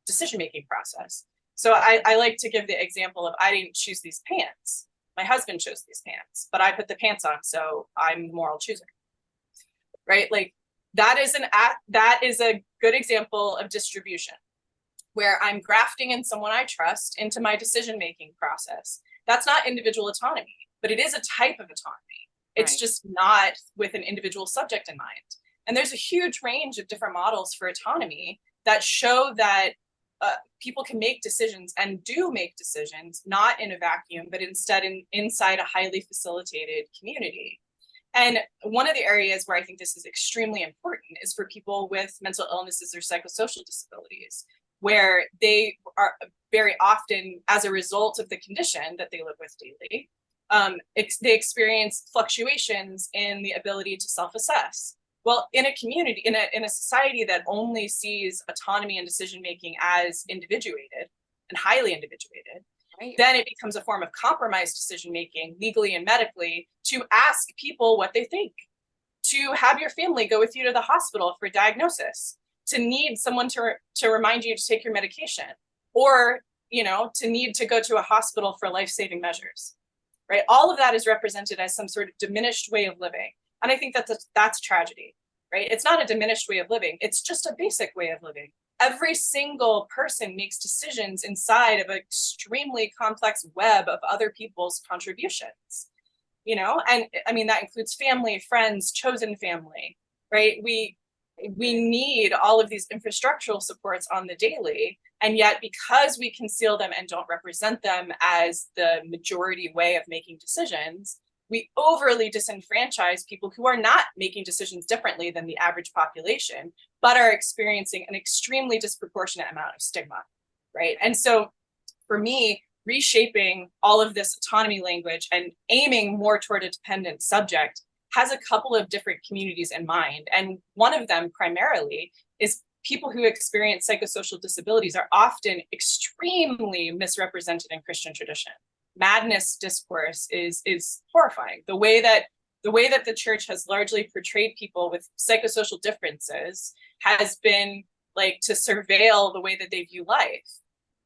Speaker 2: decision-making process. So I like to give the example of, I didn't choose these pants. My husband chose these pants, but I put the pants on, so I'm the moral chooser, right? Like that is a good example of distribution, where I'm grafting in someone I trust into my decision-making process. That's not individual autonomy, but it is a type of autonomy. It's just not with an individual subject in mind. And there's a huge range of different models for autonomy that show that people can make decisions and do make decisions, not in a vacuum, but instead inside a highly facilitated community. And one of the areas where I think this is extremely important is for people with mental illnesses or psychosocial disabilities, where they are very often, as a result of the condition that they live with daily, they experience fluctuations in the ability to self-assess. Well, in a community, in a society that only sees autonomy and decision-making as individuated and highly individuated, then it becomes a form of compromised decision-making, legally and medically, to ask people what they think, to have your family go with you to the hospital for diagnosis, to need someone to remind you to take your medication, or, you know, to need to go to a hospital for life-saving measures, right? All of that is represented as some sort of diminished way of living. And I think that's tragedy, right? It's not a diminished way of living. It's just a basic way of living. Every single person makes decisions inside of an extremely complex web of other people's contributions, you know? And I mean, that includes family, friends, chosen family, right? We need all of these infrastructural supports on the daily. And yet, because we conceal them and don't represent them as the majority way of making decisions, we overly disenfranchise people who are not making decisions differently than the average population, but are experiencing an extremely disproportionate amount of stigma, right? And so for me, reshaping all of this autonomy language and aiming more toward a dependent subject has a couple of different communities in mind. And one of them primarily is people who experience psychosocial disabilities are often extremely misrepresented in Christian tradition. Madness discourse is horrifying. The way that the church has largely portrayed people with psychosocial differences has been like to surveil the way that they view life,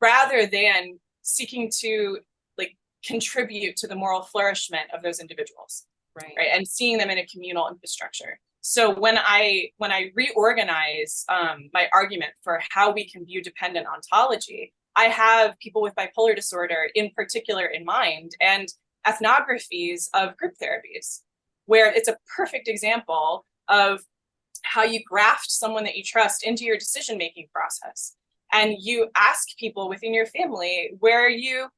Speaker 2: rather than seeking to like contribute to the moral flourishment of those individuals, right? And seeing them in a communal infrastructure. So when I reorganize my argument for how we can view dependent ontology, I have people with bipolar disorder in particular in mind, and ethnographies of group therapies, where it's a perfect example of how you graft someone that you trust into your decision-making process. And you ask people within your family, where do you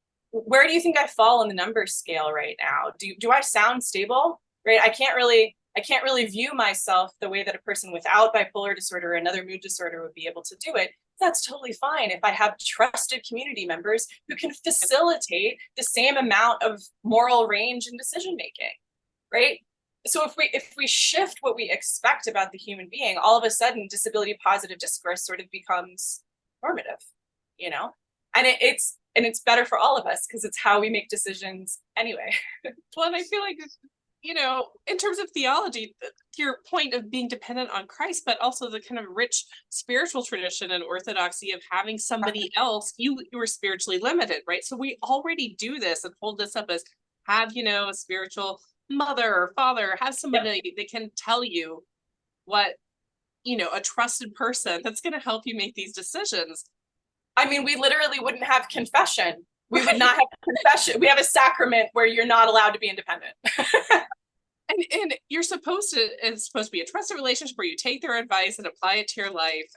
Speaker 2: think I fall on the numbers scale right now? Do I sound stable? Right? I can't really view myself the way that a person without bipolar disorder or another mood disorder would be able to do it. That's totally fine if I have trusted community members who can facilitate the same amount of moral range in decision making, right? So if we shift what we expect about the human being, all of a sudden disability positive discourse sort of becomes normative, you know, and it's better for all of us because it's how we make decisions anyway.
Speaker 1: Well, and I feel like, in terms of theology, your point of being dependent on Christ, but also the kind of rich spiritual tradition and orthodoxy of having somebody else, you were spiritually limited, right? So we already do this and hold this up as have, a spiritual mother or father, have somebody that can tell you what, a trusted person that's going to help you make these decisions.
Speaker 2: I mean, we literally wouldn't have confession. We would not have confession. We have a sacrament where you're not allowed to be independent.
Speaker 1: And it's supposed to be a trusted relationship where you take their advice and apply it to your life.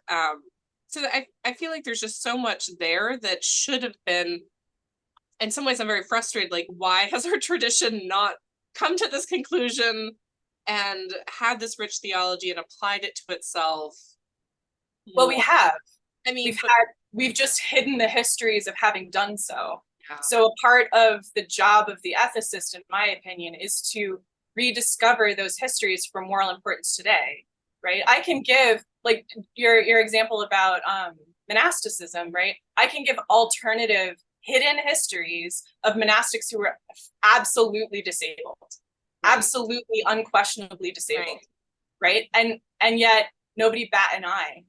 Speaker 1: So I feel like there's just so much there that should have been, in some ways I'm very frustrated, like why has our tradition not come to this conclusion and had this rich theology and applied it to itself?
Speaker 2: Well, we have.
Speaker 1: I mean,
Speaker 2: we've just hidden the histories of having done so.
Speaker 1: Yeah.
Speaker 2: So a part of the job of the ethicist, in my opinion, is to rediscover those histories for moral importance today, right? I can give, like your example about monasticism, right? I can give alternative hidden histories of monastics who were absolutely disabled, absolutely unquestionably disabled, right? And yet nobody bat an eye.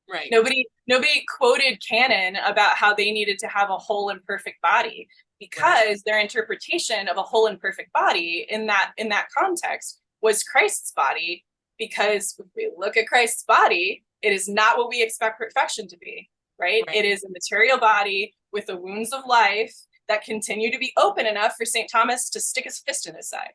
Speaker 1: Right.
Speaker 2: Nobody quoted canon about how they needed to have a whole and perfect body, because their interpretation of a whole and perfect body in that context was Christ's body. Because if we look at Christ's body, it is not what we expect perfection to be, right? It is a material body with the wounds of life that continue to be open enough for St. Thomas to stick his fist in his side.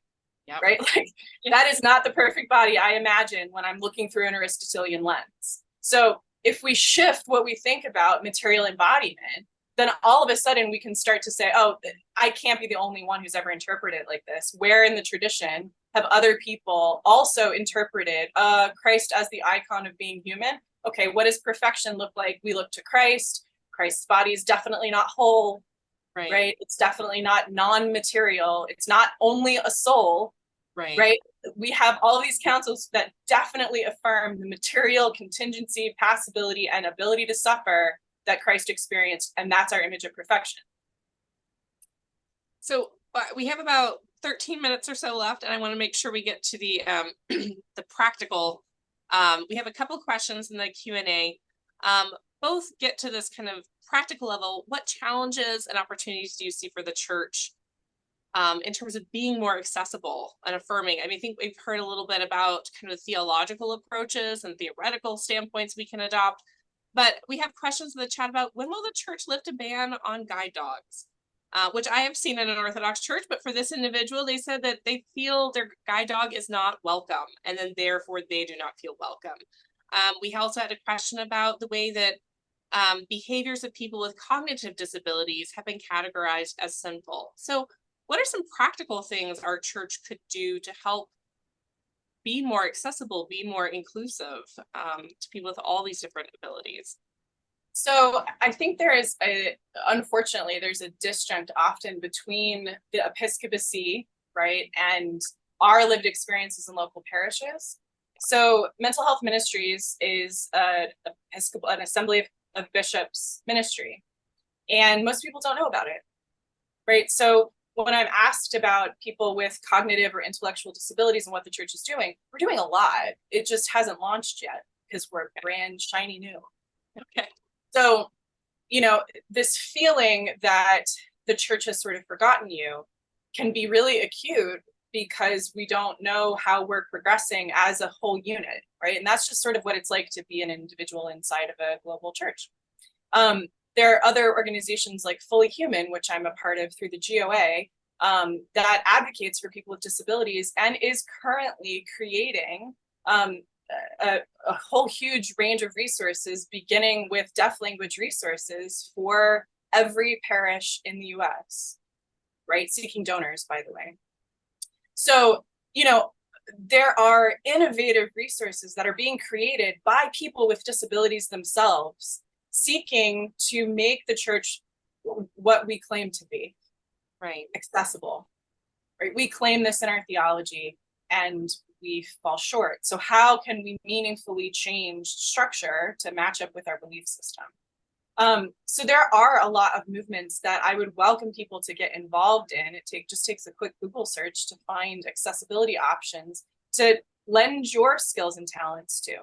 Speaker 2: Yep. Right? Like that is not the perfect body I imagine when I'm looking through an Aristotelian lens. So if we shift what we think about material embodiment, then all of a sudden we can start to say, oh, I can't be the only one who's ever interpreted it like this. Where in the tradition have other people also interpreted Christ as the icon of being human? Okay, what does perfection look like? We look to Christ. Christ's body is definitely not whole, right? It's definitely not non-material. It's not only a soul, right? We have all these councils that definitely affirm the material contingency, passibility, and ability to suffer that Christ experienced, and that's our image of perfection.
Speaker 1: So we have about 13 minutes or so left, and I want to make sure we get to the the practical. We have a couple of questions in the Q&A. Both get to this kind of practical level. What challenges and opportunities do you see for the church in terms of being more accessible and affirming? I mean, I think we've heard a little bit about kind of theological approaches and theoretical standpoints we can adopt, but we have questions in the chat about when will the church lift a ban on guide dogs, which I have seen in an Orthodox church, but for this individual, they said that they feel their guide dog is not welcome, and then therefore they do not feel welcome. We also had a question about the way that behaviors of people with cognitive disabilities have been categorized as sinful. So what are some practical things our church could do to help be more accessible, be more inclusive to people with all these different abilities?
Speaker 2: So I think unfortunately, there's a disjunct often between the episcopacy, right, and our lived experiences in local parishes. So Mental Health Ministries is an assembly of bishops ministry, and most people don't know about it, right? So when I'm asked about people with cognitive or intellectual disabilities and what the church is doing, we're doing a lot. It just hasn't launched yet because we're brand shiny new.
Speaker 1: Okay.
Speaker 2: So, this feeling that the church has sort of forgotten you can be really acute because we don't know how we're progressing as a whole unit, right? And that's just sort of what it's like to be an individual inside of a global church. There are other organizations like Fully Human, which I'm a part of through the GOA, that advocates for people with disabilities and is currently creating a whole huge range of resources, beginning with deaf language resources for every parish in the US, right? Seeking donors, by the way. So, there are innovative resources that are being created by people with disabilities themselves, seeking to make the church what we claim to be,
Speaker 1: right?
Speaker 2: Accessible, right? We claim this in our theology and we fall short. So how can we meaningfully change structure to match up with our belief system? So there are a lot of movements that I would welcome people to get involved in. It just takes a quick Google search to find accessibility options to lend your skills and talents to.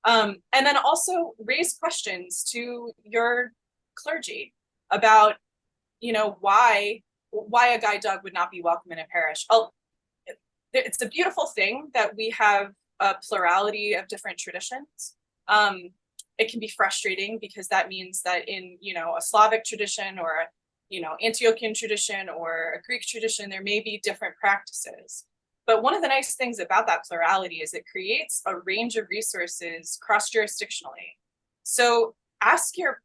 Speaker 2: And then also raise questions to your clergy about, why a guide dog would not be welcome in a parish. It's a beautiful thing that we have a plurality of different traditions. It can be frustrating because that means that in, a Slavic tradition or Antiochian tradition or a Greek tradition, there may be different practices. But one of the nice things about that plurality is it creates a range of resources cross-jurisdictionally. So ask your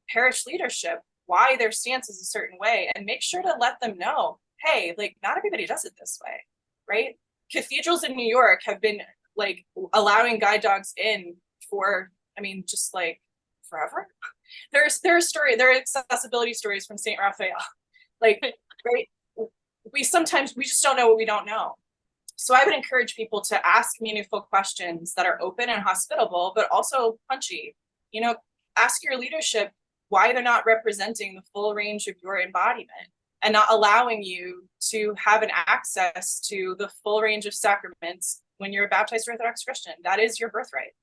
Speaker 2: parish leadership why their stance is a certain way, and make sure to let them know, hey, like, not everybody does it this way, right? Cathedrals in New York have been like allowing guide dogs in for, just like forever. There are accessibility stories from St. Raphael. Like, right? We just don't know what we don't know. So I would encourage people to ask meaningful questions that are open and hospitable, but also punchy. Ask your leadership why they're not representing the full range of your embodiment and not allowing you to have an access to the full range of sacraments when you're a baptized Orthodox Christian. That is your birthright.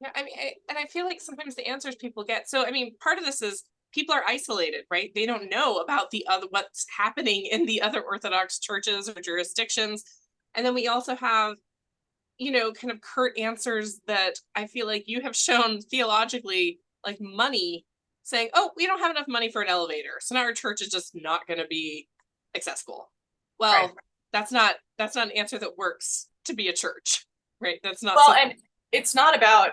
Speaker 1: Yeah, I feel like sometimes the answers people get. So, part of this is people are isolated, right? They don't know about what's happening in the other Orthodox churches or jurisdictions. And then we also have, kind of curt answers that I feel like you have shown theologically, like money, saying, oh, we don't have enough money for an elevator, so now our church is just not going to be accessible. Well, right. That's not an answer that works to be a church, right? That's not.
Speaker 2: Well, and it's not about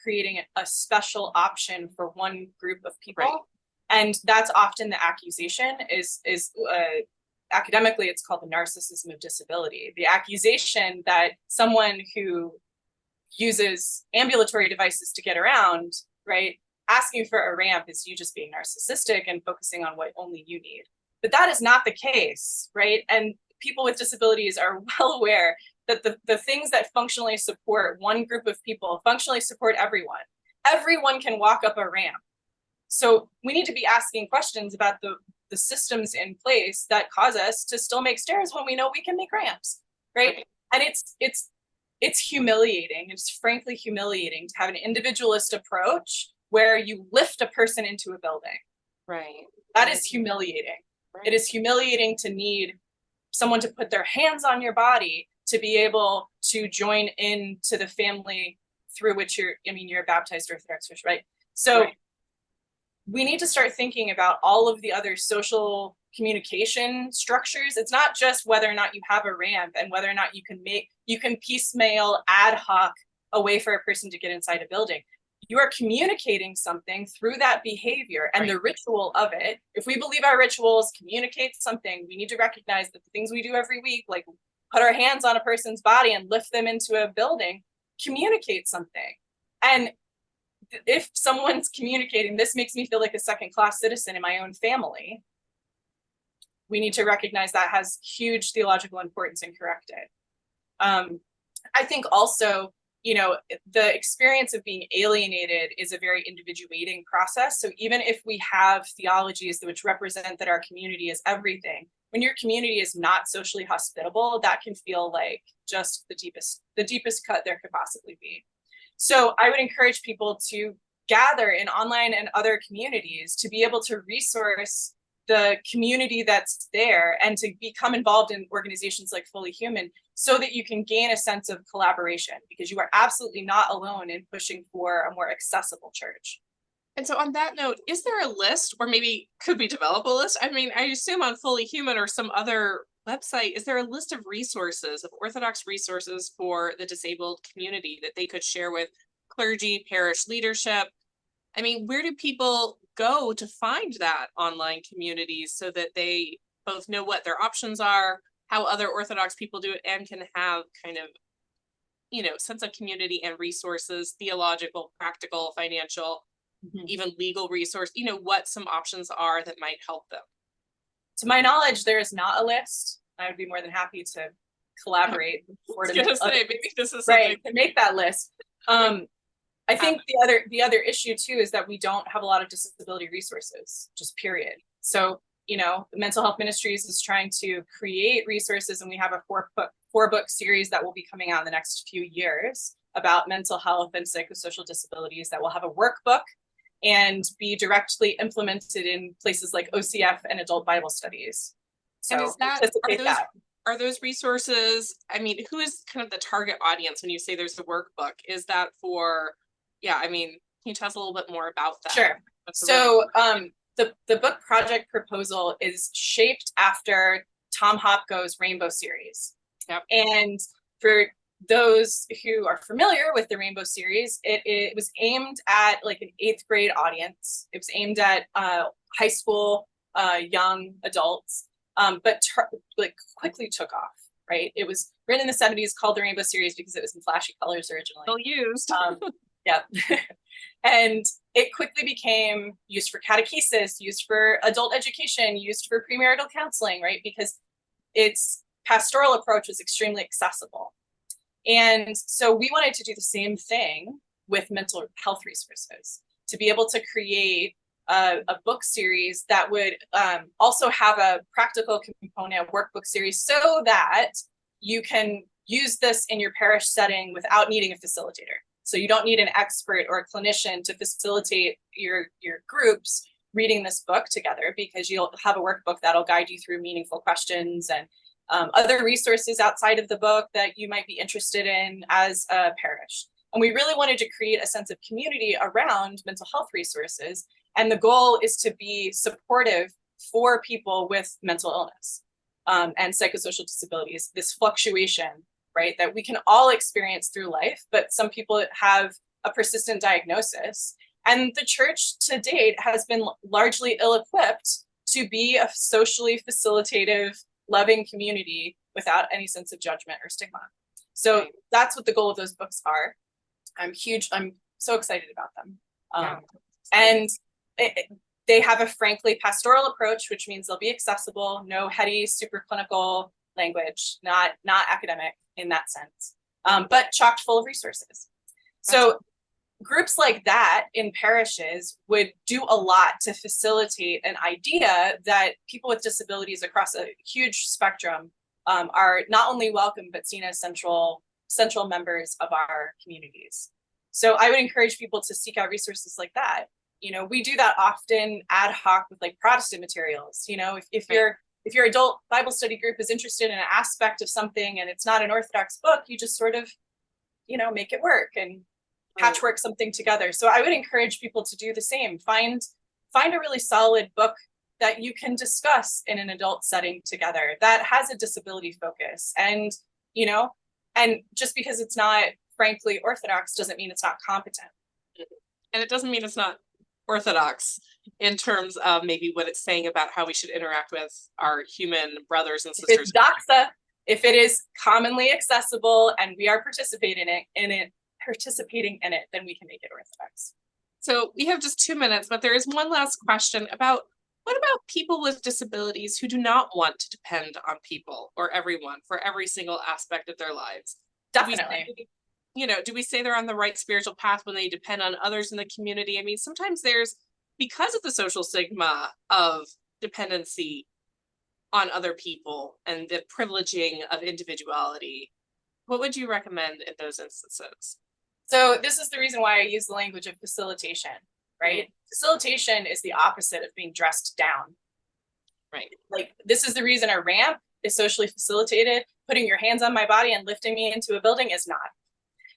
Speaker 2: creating a special option for one group of people. Right. And that's often the accusation is academically, it's called the narcissism of disability. The accusation that someone who uses ambulatory devices to get around, right, asking for a ramp is you just being narcissistic and focusing on what only you need. But that is not the case, right? And people with disabilities are well aware that the things that functionally support one group of people functionally support everyone. Everyone can walk up a ramp. So we need to be asking questions about the systems in place that cause us to still make stairs when we know we can make ramps, right? And it's humiliating. It's frankly humiliating to have an individualist approach where you lift a person into a building.
Speaker 1: Right.
Speaker 2: That is humiliating. Right. It is humiliating to need someone to put their hands on your body to be able to join into the family through which you're a baptized Orthodox Christian, right? So right. We need to start thinking about all of the other social communication structures. It's not just whether or not you have a ramp and whether or not you can piecemeal ad hoc a way for a person to get inside a building. You are communicating something through that behavior and right. The ritual of it. If we believe our rituals communicate something, we need to recognize that the things we do every week, like put our hands on a person's body and lift them into a building, communicate something. And if someone's communicating, this makes me feel like a second-class citizen in my own family, we need to recognize that has huge theological importance and correct it. I think also, the experience of being alienated is a very individuating process. So even if we have theologies which represent that our community is everything, when your community is not socially hospitable, that can feel like just the deepest cut there could possibly be. So I would encourage people to gather in online and other communities to be able to resource the community that's there and to become involved in organizations like Fully Human so that you can gain a sense of collaboration, because you are absolutely not alone in pushing for a more accessible church.
Speaker 1: And so on that note, is there a list, or maybe could we develop a list? I assume on Fully Human or some other website, is there a list of resources, of Orthodox resources for the disabled community that they could share with clergy, parish leadership? Where do people go to find that online community so that they both know what their options are, how other Orthodox people do it, and can have kind of, sense of community and resources, theological, practical, financial, even legal resource, what some options are that might help them? To
Speaker 2: my knowledge, there is not a list. I would be more than happy to collaborate.
Speaker 1: Maybe this is
Speaker 2: right to make that list. I think the other issue too is that we don't have a lot of disability resources, just period. So, you know, the Mental Health Ministries is trying to create resources, and we have a four book series that will be coming out in the next few years about mental health and psychosocial disabilities that will have a workbook and be directly implemented in places like OCF and adult Bible studies. So
Speaker 1: and are those resources, I mean, who is kind of the target audience when you say there's a workbook? Is that for, I mean, can you tell us a little bit more about that?
Speaker 2: Sure. So the book project proposal is shaped after Tom Hopko's Rainbow series.
Speaker 1: Yep.
Speaker 2: And for those who are familiar with the Rainbow series, it was aimed at like an 8th grade audience. It was aimed at high school, young adults, but like quickly took off, right? It was written in the 70s, called the Rainbow series because it was in flashy colors originally.
Speaker 1: Still used.
Speaker 2: Yeah. And it quickly became used for catechesis, used for adult education, used for premarital counseling, right? Because its pastoral approach was extremely accessible. And so we wanted to do the same thing with mental health resources, to be able to create a book series that would also have a practical component, workbook series, so that you can use this in your parish setting without needing a facilitator. So you don't need an expert or a clinician to facilitate your groups reading this book together, because you'll have a workbook that'll guide you through meaningful questions and other resources outside of the book that you might be interested in as a parish. And we really wanted to create a sense of community around mental health resources. And the goal is to be supportive for people with mental illness and psychosocial disabilities, this fluctuation, right, that we can all experience through life, but some people have a persistent diagnosis. And the church to date has been largely ill-equipped to be a socially facilitative, loving community without any sense of judgment or stigma. So that's what the goal of those books are. I'm so excited about them. And they have a frankly pastoral approach, which means they'll be accessible, no heady, super clinical language, not academic in that sense, but chocked full of resources. So groups like that in parishes would do a lot to facilitate an idea that people with disabilities across a huge spectrum are not only welcome, but seen as central members of our communities. So I would encourage people to seek out resources like that. You know, we do that often ad hoc with like Protestant materials. You know, if your adult Bible study group is interested in an aspect of something and it's not an Orthodox book, you just sort of, you know, make it work and patchwork something together. So I would encourage people to do the same. Find a really solid book that you can discuss in an adult setting together that has a disability focus. And, you know, and just because it's not frankly Orthodox doesn't mean it's not competent.
Speaker 1: And it doesn't mean it's not Orthodox in terms of maybe what it's saying about how we should interact with our human brothers and sisters.
Speaker 2: If it's doxa, if it is commonly accessible and we are participating in it, then we can make it Orthodox.
Speaker 1: So we have just 2 minutes, but there is one last question about what about people with disabilities who do not want to depend on people or everyone for every single aspect of their lives?
Speaker 2: Definitely.
Speaker 1: Do we say they're on the right spiritual path when they depend on others in the community? I mean, sometimes because of the social stigma of dependency on other people and the privileging of individuality, what would you recommend in those instances?
Speaker 2: So this is the reason why I use the language of facilitation, right? Mm-hmm. Facilitation is the opposite of being dressed down.
Speaker 1: Right.
Speaker 2: Like, this is the reason a ramp is socially facilitated. Putting your hands on my body and lifting me into a building is not.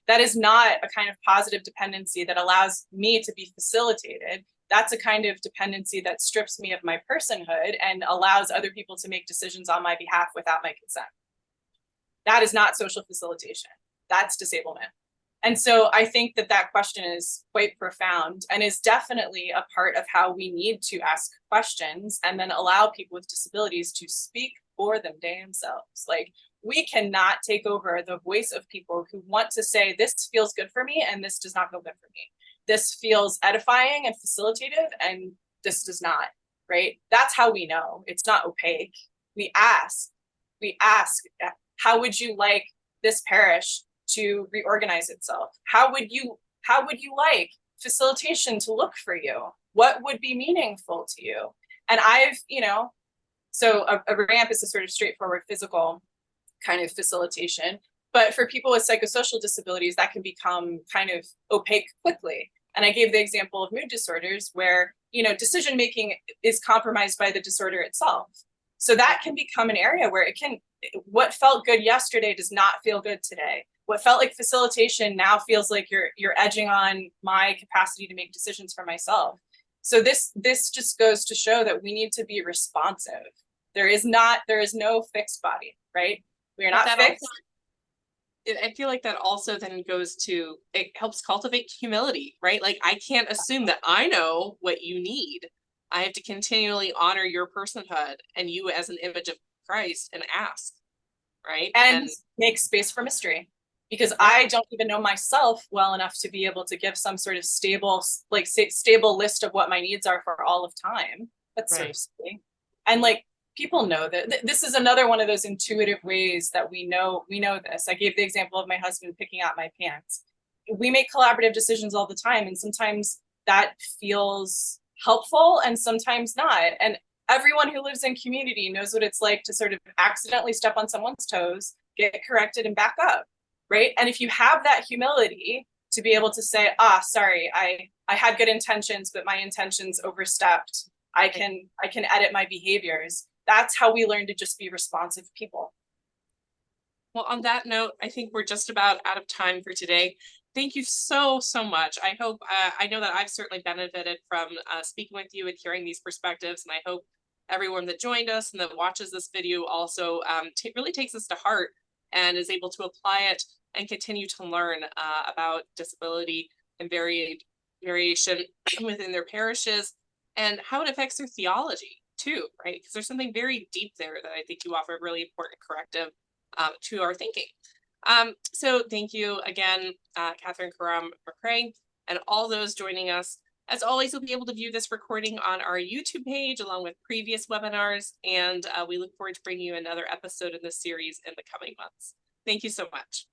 Speaker 2: That is not a kind of positive dependency that allows me to be facilitated. That's a kind of dependency that strips me of my personhood and allows other people to make decisions on my behalf without my consent. That is not social facilitation. That's disablement. And so I think that question is quite profound and is definitely a part of how we need to ask questions and then allow people with disabilities to speak for them themselves. Like, we cannot take over the voice of people who want to say, this feels good for me and this does not feel good for me. This feels edifying and facilitative and this does not, right? That's how we know. It's not opaque. We ask, how would you like this parish to reorganize itself? How would you how would you like facilitation to look for you? What would be meaningful to you? And I've, so a ramp is a sort of straightforward physical kind of facilitation. But for people with psychosocial disabilities, that can become kind of opaque quickly. And I gave the example of mood disorders where, decision making is compromised by the disorder itself. So that can become an area where what felt good yesterday does not feel good today. What felt like facilitation now feels like you're edging on my capacity to make decisions for myself. So this just goes to show that we need to be responsive. There is no fixed body, right? We are not fixed.
Speaker 1: I feel like that also then goes to, it helps cultivate humility, right? Like, I can't assume that I know what you need. I have to continually honor your personhood and you as an image of Christ and ask, right?
Speaker 2: And make space for mystery, because I don't even know myself well enough to be able to give some sort of stable list of what my needs are for all of time. That's sort of silly. And people know that this is another one of those intuitive ways that we know this. I gave the example of my husband picking out my pants. We make collaborative decisions all the time, and sometimes that feels helpful and sometimes not. And everyone who lives in community knows what it's like to sort of accidentally step on someone's toes, get corrected, and back up, right? And if you have that humility to be able to say, sorry, I had good intentions, but my intentions overstepped. I can edit my behaviors. That's how we learn to just be responsive people.
Speaker 1: Well, on that note, I think we're just about out of time for today. Thank you so much. I hope, I know that I've certainly benefited from speaking with you and hearing these perspectives, and I hope everyone that joined us and that watches this video also really takes this to heart and is able to apply it and continue to learn about disability and variation within their parishes and how it affects their theology too, right? Because there's something very deep there that I think you offer a really important corrective to our thinking. So thank you again, Katherine Karam McCray, and all those joining us. As always, you'll be able to view this recording on our YouTube page along with previous webinars, and we look forward to bringing you another episode in this series in the coming months. Thank you so much.